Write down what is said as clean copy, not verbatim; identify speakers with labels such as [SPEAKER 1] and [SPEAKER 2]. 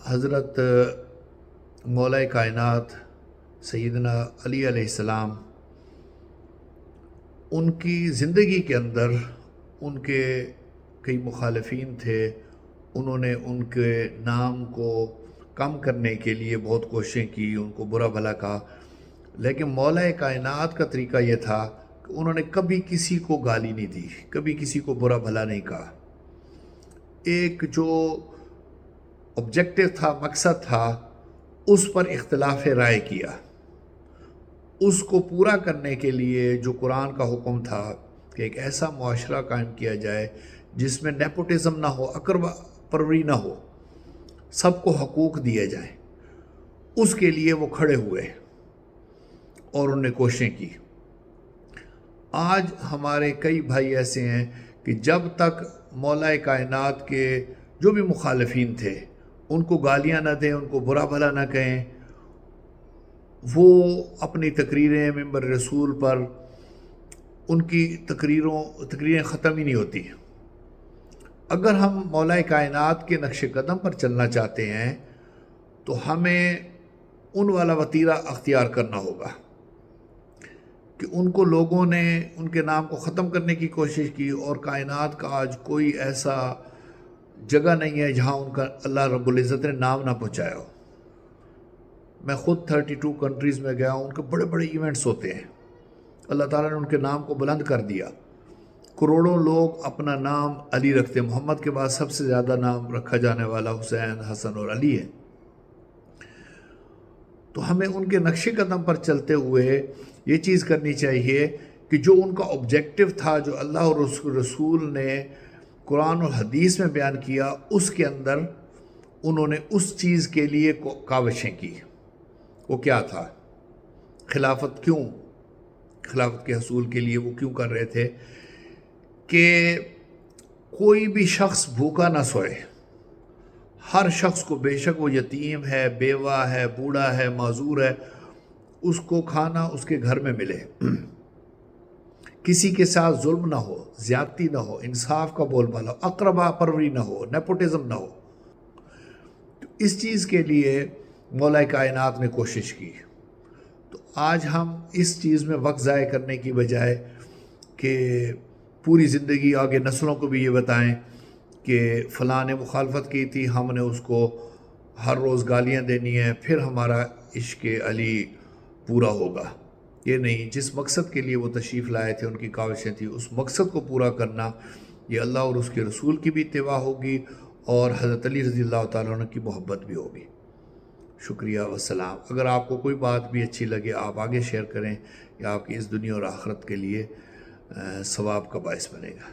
[SPEAKER 1] حضرت مولا کائنات سیدنا علی علیہ السلام، ان کی زندگی کے اندر ان کے کئی مخالفین تھے. انہوں نے ان کے نام کو کم کرنے کے لیے بہت کوششیں کی، ان کو برا بھلا کہا. لیکن مولا کائنات کا طریقہ یہ تھا کہ انہوں نے کبھی کسی کو گالی نہیں دی، کبھی کسی کو برا بھلا نہیں کہا. ایک جو آبجیکٹو تھا، مقصد تھا، اس پر اختلاف رائے کیا. اس کو پورا کرنے کے لیے جو قرآن کا حکم تھا کہ ایک ایسا معاشرہ قائم کیا جائے جس میں نیپوٹزم نہ ہو، اقربا پروری نہ ہو، سب کو حقوق دیے جائیں، اس کے لیے وہ کھڑے ہوئے اور انہوں نے کوششیں کی. آج ہمارے کئی بھائی ایسے ہیں کہ جب تک مولا کائنات کے جو بھی مخالفین تھے ان کو گالیاں نہ دیں، ان کو برا بھلا نہ کہیں، وہ اپنی تقریریں ممبر رسول پر، ان کی تقریریں ختم ہی نہیں ہوتی. اگر ہم مولا کائنات کے نقش قدم پر چلنا چاہتے ہیں تو ہمیں ان والا وتیرہ اختیار کرنا ہوگا کہ ان کو لوگوں نے ان کے نام کو ختم کرنے کی کوشش کی، اور کائنات کا آج کوئی ایسا جگہ نہیں ہے جہاں ان کا اللہ رب العزت نے نام نہ پہنچایا ہو. میں خود 32 کنٹریز میں گیا ہوں، ان کے بڑے بڑے ایونٹس ہوتے ہیں، اللہ تعالیٰ نے ان کے نام کو بلند کر دیا. کروڑوں لوگ اپنا نام علی رکھتے ہیں. محمد کے بعد سب سے زیادہ نام رکھا جانے والا حسین، حسن اور علی ہے. تو ہمیں ان کے نقش قدم پر چلتے ہوئے یہ چیز کرنی چاہیے کہ جو ان کا آبجیکٹو تھا، جو اللہ اور رسول نے قرآن اور حدیث میں بیان کیا، اس کے اندر انہوں نے اس چیز کے لیے کاوشیں کی. وہ کیا تھا؟ خلافت کے حصول کے لیے وہ کیوں کر رہے تھے کہ کوئی بھی شخص بھوکا نہ سوئے. ہر شخص کو، بے شک وہ یتیم ہے، بیوہ ہے، بوڑھا ہے، معذور ہے، اس کو کھانا اس کے گھر میں ملے. کسی کے ساتھ ظلم نہ ہو، زیادتی نہ ہو، انصاف کا بول بالا ہو، اقربا پروری نہ ہو، نیپوٹزم نہ ہو. تو اس چیز کے لیے مولا کائنات نے کوشش کی. تو آج ہم اس چیز میں وقت ضائع کرنے کی بجائے کہ پوری زندگی آگے نسلوں کو بھی یہ بتائیں کہ فلاں نے مخالفت کی تھی، ہم نے اس کو ہر روز گالیاں دینی ہیں، پھر ہمارا عشق علی پورا ہوگا. یہ نہیں. جس مقصد کے لیے وہ تشریف لائے تھے، ان کی کاوشیں تھیں، اس مقصد کو پورا کرنا، یہ اللہ اور اس کے رسول کی بھی اتباع ہوگی اور حضرت علی رضی اللہ تعالیٰ عنہ کی محبت بھی ہوگی. شکریہ والسلام. اگر آپ کو کوئی بات بھی اچھی لگے آپ آگے شیئر کریں، یا آپ کی اس دنیا اور آخرت کے لیے ثواب کا باعث بنے گا.